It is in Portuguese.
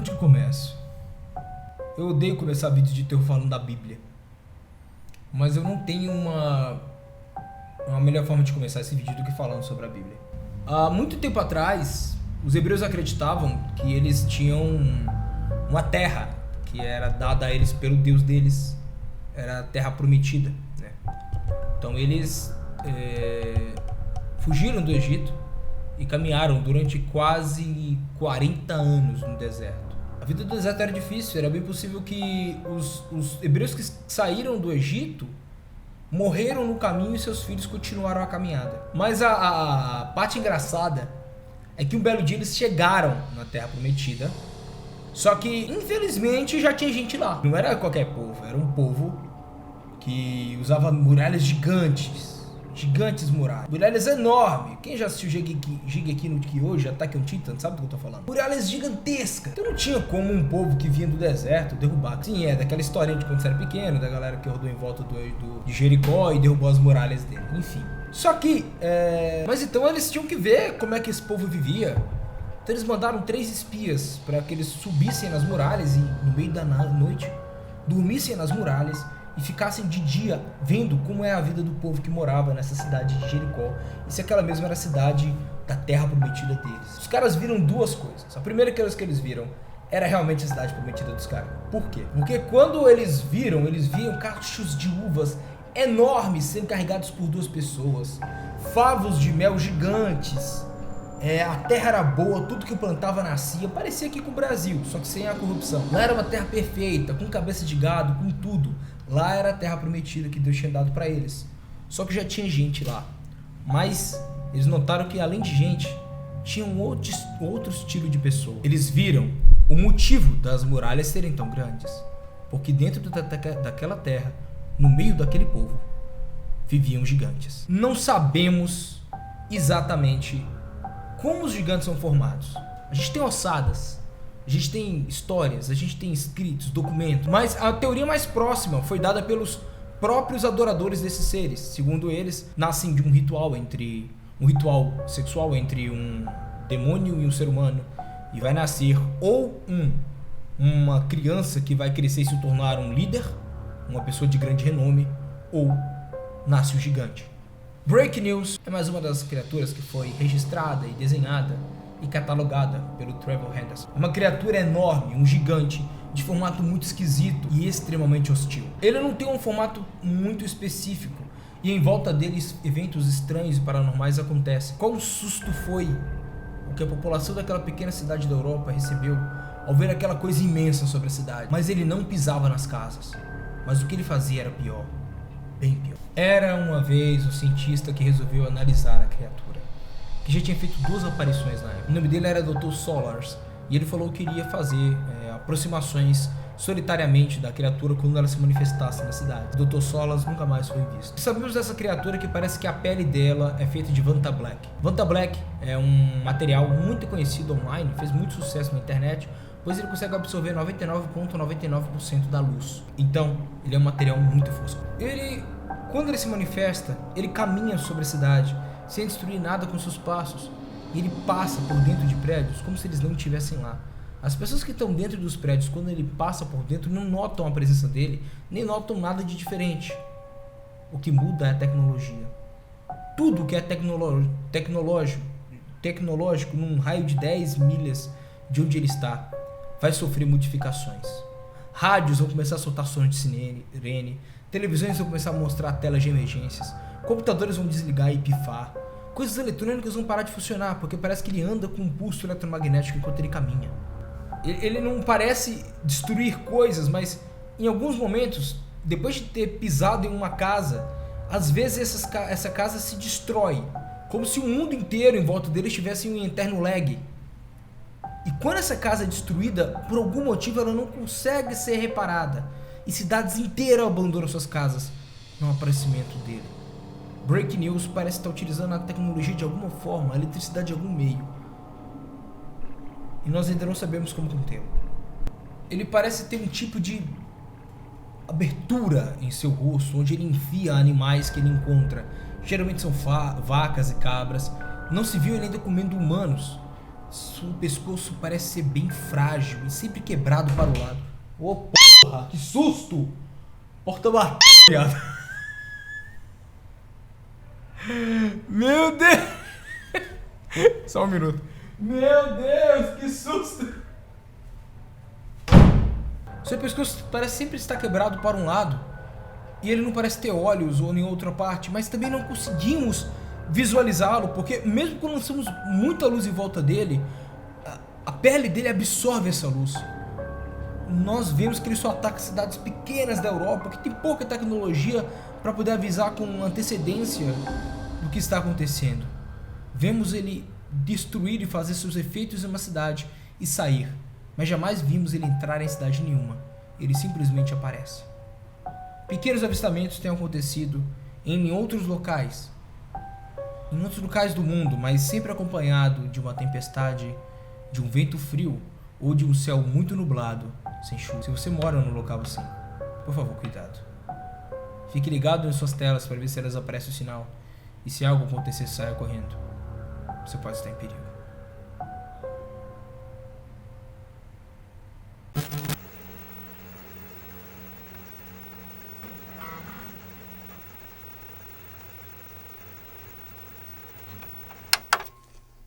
onde que eu começo? Eu odeio começar vídeo de terror falando da Bíblia, mas eu não tenho uma melhor forma de começar esse vídeo do que falando sobre a Bíblia. Há muito tempo atrás, os hebreus acreditavam que eles tinham uma terra que era dada a eles pelo Deus deles, era a terra prometida, né? Então eles fugiram do Egito e caminharam durante quase 40 anos no deserto. A vida do deserto era difícil, era bem possível que os hebreus que saíram do Egito morreram no caminho e seus filhos continuaram a caminhada. Mas a parte engraçada é que um belo dia eles chegaram na Terra Prometida, só que infelizmente já tinha gente lá. Não era qualquer povo, era um povo que usava muralhas gigantes muralhas. Muralhas enormes. Quem já assistiu Shingeki no Kyojin, Attack on Titan, sabe do que eu tô falando? Muralhas gigantescas. Então não tinha como um povo que vinha do deserto derrubar. Sim, é daquela historinha de quando você era pequeno, da galera que rodou em volta de Jericó e derrubou as muralhas dele. Enfim. Só que, mas então eles tinham que ver como é que esse povo vivia. Então eles mandaram 3 espias para que eles subissem nas muralhas e no meio da noite dormissem nas muralhas e ficassem de dia vendo como é a vida do povo que morava nessa cidade de Jericó e se aquela mesma era a cidade da terra prometida deles. Os caras viram 2 coisas. A primeira coisa que eles viram era realmente a cidade prometida dos caras. Por quê? Porque quando eles viam cachos de uvas enormes sendo carregados por 2 pessoas, favos de mel gigantes, a terra era boa, tudo que plantava nascia, parecia aqui com o Brasil, só que sem a corrupção. Lá era uma terra perfeita, com cabeça de gado, com tudo. Lá era a terra prometida que Deus tinha dado para eles. Só que já tinha gente lá. Mas eles notaram que além de gente, tinha um outro estilo de pessoa. Eles viram o motivo das muralhas serem tão grandes. Porque dentro daquela terra, no meio daquele povo, viviam gigantes. Não sabemos exatamente como os gigantes são formados. A gente tem ossadas, a gente tem histórias, a gente tem escritos, documentos, mas a teoria mais próxima foi dada pelos próprios adoradores desses seres. Segundo eles, nascem de um ritual sexual entre um demônio e um ser humano, e vai nascer ou uma criança que vai crescer e se tornar um líder, uma pessoa de grande renome, ou nasce o gigante. Break News é mais uma das criaturas que foi registrada e desenhada e catalogada pelo Trevor Henderson. É uma criatura enorme, um gigante de formato muito esquisito e extremamente hostil. Ele não tem um formato muito específico e em volta deles eventos estranhos e paranormais acontecem. Qual susto foi o que a população daquela pequena cidade da Europa recebeu ao ver aquela coisa imensa sobre a cidade? Mas ele não pisava nas casas, mas o que ele fazia era pior. Bem pior. Era uma vez um cientista que resolveu analisar a criatura, que já tinha feito 2 aparições na época. O nome dele era Dr. Solars, e ele falou que iria fazer aproximações solitariamente da criatura quando ela se manifestasse na cidade. Dr. Solars nunca mais foi visto. Sabemos dessa criatura que parece que a pele dela é feita de Vanta Black. Vanta Black é um material muito conhecido online, fez muito sucesso na internet, pois ele consegue absorver 99,99% da luz. Então, ele é um material muito fosco. Quando ele se manifesta, ele caminha sobre a cidade, sem destruir nada com seus passos. E ele passa por dentro de prédios como se eles não estivessem lá. As pessoas que estão dentro dos prédios, quando ele passa por dentro, não notam a presença dele, nem notam nada de diferente. O que muda é a tecnologia. Tudo que é tecnológico num raio de 10 milhas de onde ele está, vai sofrer modificações. Rádios vão começar a soltar sons de sirene, televisões vão começar a mostrar telas de emergências, computadores vão desligar e pifar, coisas eletrônicas vão parar de funcionar, porque parece que ele anda com um pulso eletromagnético enquanto ele caminha. Ele não parece destruir coisas, mas em alguns momentos, depois de ter pisado em uma casa, às vezes essa casa se destrói, como se o mundo inteiro em volta dele estivesse em um eterno lag. E quando essa casa é destruída, por algum motivo ela não consegue ser reparada. E cidades inteiras abandonam suas casas no aparecimento dele. Break News parece estar utilizando a tecnologia de alguma forma, a eletricidade de algum meio. E nós ainda não sabemos como contê-lo. Ele parece ter um tipo de abertura em seu rosto, onde ele enfia animais que ele encontra. Geralmente são vacas e cabras. Não se viu ele ainda comendo humanos. Seu pescoço parece ser bem frágil e sempre quebrado para o lado. Ô porra, que susto! Porta batida, viado. Meu Deus! Só um minuto. Meu Deus, que susto! Seu pescoço parece sempre estar quebrado para um lado. E ele não parece ter olhos ou em outra parte, mas também não conseguimos visualizá-lo, porque mesmo quando lançamos muita luz em volta dele, a pele dele absorve essa luz. Nós vemos que ele só ataca cidades pequenas da Europa, que tem pouca tecnologia para poder avisar com antecedência do que está acontecendo. Vemos ele destruir e fazer seus efeitos em uma cidade e sair, mas jamais vimos ele entrar em cidade nenhuma. Ele simplesmente aparece. Pequenos avistamentos têm acontecido em outros locais do mundo, mas sempre acompanhado de uma tempestade, de um vento frio ou de um céu muito nublado, sem chuva. Se você mora num local assim, por favor, cuidado. Fique ligado em suas telas para ver se elas aparecem o sinal. E se algo acontecer, saia correndo. Você pode estar em perigo.